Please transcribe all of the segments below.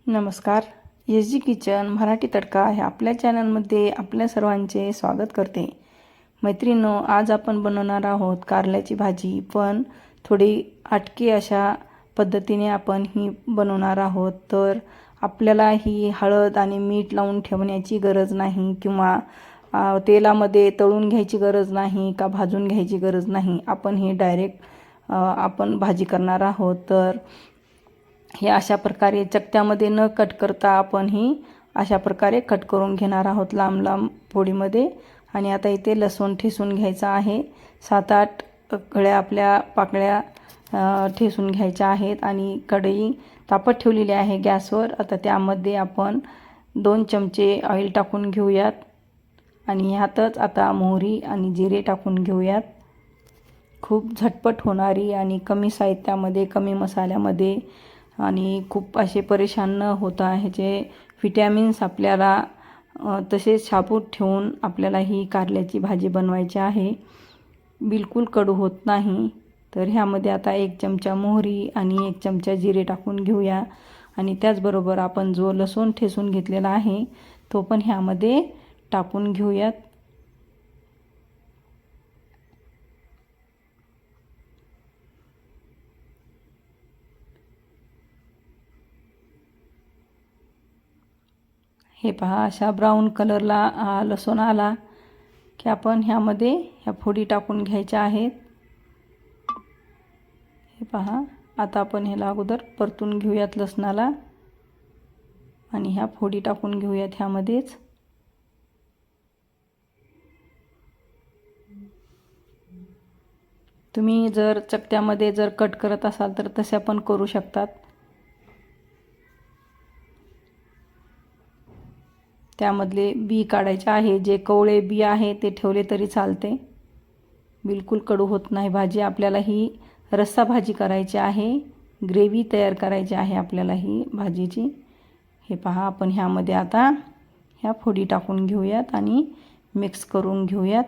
नमस्कार. S G kitchen Marathi तडका ह्या आपल्या चॅनलमध्ये आपल्या सर्वांचे स्वागत करते. मैत्रिणींनो, आज आपण बनवणार आहोत कारल्याची भाजी, पण थोडी हटके अशा पद्धतीने आपण ही बनवणार आहोत. तर आपल्याला ही हळद आणि मीठ लावून ठेवण्याची गरज नाही किंवा तेलामध्ये तळून घ्यायची गरज नाही का भाजून घ्यायची गरज नाही. आपण ही डायरेक्ट आपण भाजी करणार आहोत. तर हे अशा प्रकारे चकत्यामध्ये न कट करता आपण ही अशा प्रकारे कट करून घेणार आहोत लांब लांब फोडीमध्ये. आणि आता इथे लसूण ठेसून घ्यायचा आहे. 7-8 कळ्या आपल्या पाकळ्या ठेसून घ्यायच्या आहेत. आणि कढई तापत ठेवलेली आहे गॅसवर. आता त्यामध्ये आपण 2 चमचे ऑइल टाकून घेऊयात. आणि ह्यातच आता मोहरी आणि जिरे टाकून घेऊयात. खूप झटपट होणारी आणि कमी साहित्यामध्ये, कमी मसाल्यामध्ये आणि खूप असे परेशान न होता ह्याचे व्हिटॅमिन्स आपल्याला तसेच साबूत ठेवून आपल्याला ही कारल्याची भाजी बनवायची आहे. बिलकुल कडू होत नाही. तर ह्यामध्ये आता 1 चमचा मोहरी आणि 1 चमचा जिरे टाकून घेऊया. आणि त्याचबरोबर आपण जो लसूण ठेसून घेतलेला आहे तो पण ह्यामध्ये टाकून घेऊयात. हे पहा, अशा ब्राऊन कलरला लसूण आला की आपण ह्यामध्ये ह्या फोडी टाकून घ्यायच्या आहेत. हे पहा, आता आपण ह्याला अगोदर परतून घेऊयात लसणाला आणि ह्या फोडी टाकून घेऊयात ह्यामध्येच. तुम्ही जर चकत्यामध्ये जर कट करत असाल तर तसे पण करू शकतात. त्यामधले बी काढायचे आहे. जे कवळे बी आहे ते ठेवले तरी चालते. बिलकुल कडू होत नाही भाजी. आपल्याला ही रस्सा भाजी करायची आहे. ग्रेव्ही तयार करायची आहे आपल्याला ही भाजीची. हे पहा, आपण ह्यामध्ये आता ह्या फोडी टाकून घेऊयात आणि मिक्स करून घेऊयात.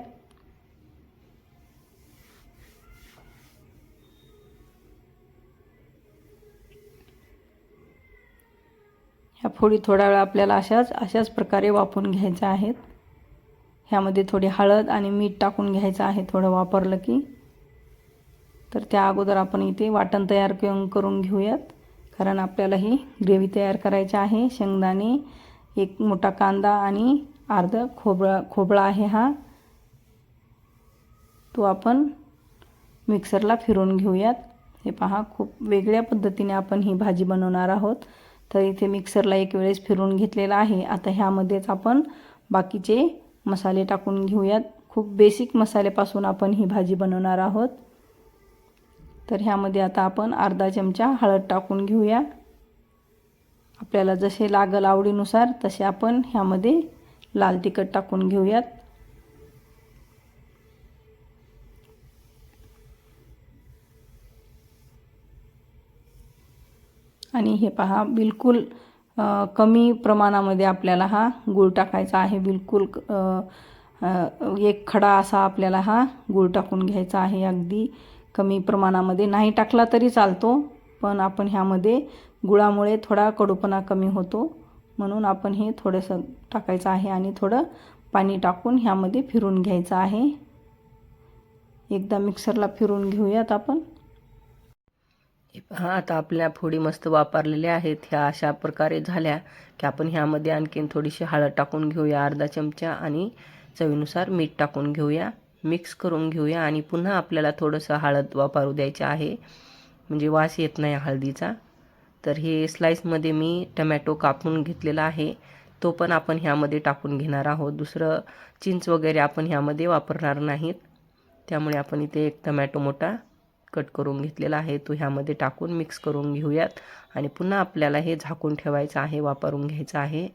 ह्या फोडी थोडा वेळ आपल्याला अशाच प्रकारे वाफवून घ्यायच्या आहेत. ह्यामध्ये थोडी हळद आणि मीठ टाकून घ्यायचं आहे थोडं वापरलं की. तर त्या अगोदर आपण इथे वाटण तयार करून घेऊयात, कारण आपल्याला ही ग्रेव्ही तयार करायची आहे. शेंगदाणे, 1 मोठा कांदा आणि अर्धा खोबळा आहे हा, तो आपण मिक्सरला फिरवून घेऊयात. हे पहा, खूप वेगळ्या पद्धतीने आपण ही भाजी बनवणार आहोत. तर इथे मिक्सरला एक वेळेस फिरवून घेतलेला आहे. आता ह्यामध्येच आपण बाकीचे मसाले टाकून घेऊयात. खूप बेसिक मसाल्यापासून आपण ही भाजी बनवणार आहोत. तर ह्यामध्ये आता आपण अर्धा चमचा हळद टाकून घेऊया. आपल्याला जसे लागल आवडीनुसार तसे आपण ह्यामध्ये लाल तिखट टाकून घेऊयात. आणि हे पहा, बिलकुल कमी प्रमाणामध्ये आपल्याला हा गूळ टाकायचा आहे. बिलकुल 1 खडा असा आपल्याला हा गूळ टाकून घ्यायचा आहे. अगदी कमी प्रमाणामध्ये, नाही टाकला तरी चालतो, पण आपण ह्यामध्ये गुळामुळे थोडा कडूपणा कमी होतो म्हणून आपण हे थोडंसं टाकायचं आहे. आणि थोडं पाणी टाकून ह्यामध्ये फिरून घ्यायचं आहे. एकदा मिक्सरला फिरून घेऊयात आपण. हा, आता आपल्या फोडी मस्त वापरलेल्या आहेत. ह्या अशा प्रकारे झाल्या की आपण ह्यामध्ये आणखीन थोडीशी हळद टाकून घेऊया, अर्धा चमचा, आणि चवीनुसार मीठ टाकून घेऊया. मिक्स करून घेऊया. आणि पुन्हा आपल्याला थोडंसं हळद वापरू द्यायची आहे, म्हणजे वास येत नाही हळदीचा. तर हे स्लाइसमध्ये मी टमॅटो कापून घेतलेला आहे, तो पण आपण ह्यामध्ये टाकून घेणार आहोत. दुसरं चिंच वगैरे आपण ह्यामध्ये वापरणार नाहीत. त्यामुळे आपण इथे 1 टमॅटो मोठा कट करून घेतलेला आहे, तो ह्यामध्ये टाकून मिक्स करून घेऊयात. आणि पुन्हा आपल्याला हे झाकून ठेवायचं आहे, वापरून घ्यायचं आहे.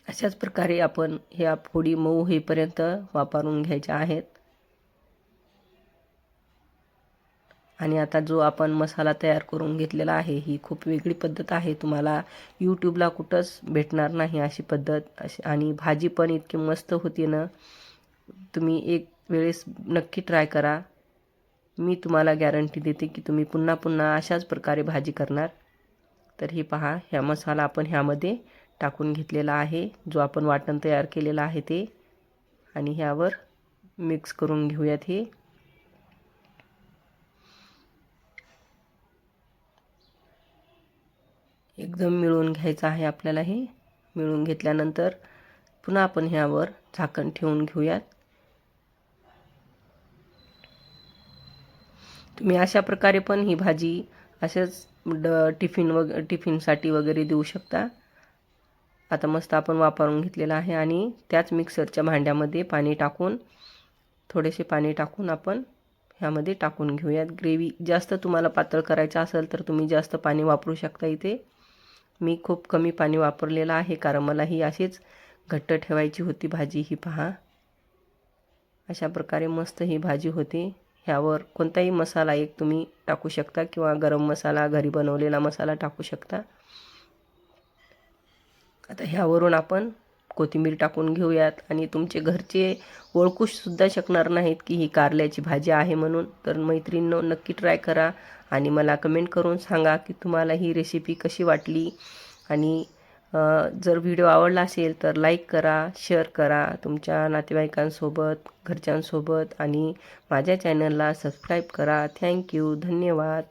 अशाच प्रकारे आपण ह्या फोडी मऊ होईपर्यंत वापरून घ्यायच्या आहेत. आणि आता जो आपण मसाला तयार करून घेतलेला आहे, ही खूप वेगळी पद्धत आहे. तुम्हाला यूट्यूबला कुठंच भेटणार नाही अशी पद्धत. आणि भाजी पण इतकी मस्त होती ना, तुम्ही एक वेळेस नक्की ट्राय करा. मी तुम्हाला गॅरंटी देते की तुम्ही पुन्हा पुन्हा अशाच प्रकारे भाजी करणार. तर ही पहा, ह्या मसाला आपण ह्यामध्ये टाकून घेतलेला आहे, जो आपण वाटण तयार केलेलं आहे ते, आणि ह्यावर मिक्स करून घेऊयात. हे एकदम मिळून घ्यायचं आहे आपल्याला. हे मिळून घेतल्यानंतर पुन्हा आपण ह्यावर झाकण ठेवून घेऊयात. तुम्ही अशा प्रकारे पण ही भाजी असेच टिफिनसाठी वगैरे देऊ शकता. आता मस्त आपण वापरून घेतलेलं आहे आणि त्याच मिक्सरच्या भांड्यामध्ये पाणी टाकून, थोडेसे पाणी टाकून आपण ह्यामध्ये टाकून घेऊयात. ग्रेव्ही जास्त तुम्हाला पातळ करायचं असेल तर तुम्ही जास्त पाणी वापरू शकता. इथे मी खूप कमी पाणी वापरलेलं आहे, कारण मला ही अशीच घट्ट ठेवायची होती भाजी. ही पहा, अशा प्रकारे मस्त ही भाजी होती. ह्यावर कोणताही मसाला एक तुम्ही टाकू शकता किंवा गरम मसाला, घरी बनवलेला मसाला टाकू शकता. आता ह्यावरून आपण कोथिंबीर टाकून घेऊयात आणि तुमचे घरचे ओळखू सुद्धा शकणार नाहीत की ही कारल्याची भाजी आहे म्हणून. तर मैत्रिणींनो, नक्की ट्राय करा आणि मला कमेंट करून सांगा की तुम्हाला ही रेसिपी कशी वाटली. आणि जर व्हिडिओ आवडला असेल तर लाईक करा, शेअर करा तुमच्या नातेवाईकांसोबत, घरच्यांसोबत, आणि माझ्या चॅनलला सबस्क्राईब करा. थँक्यू, धन्यवाद.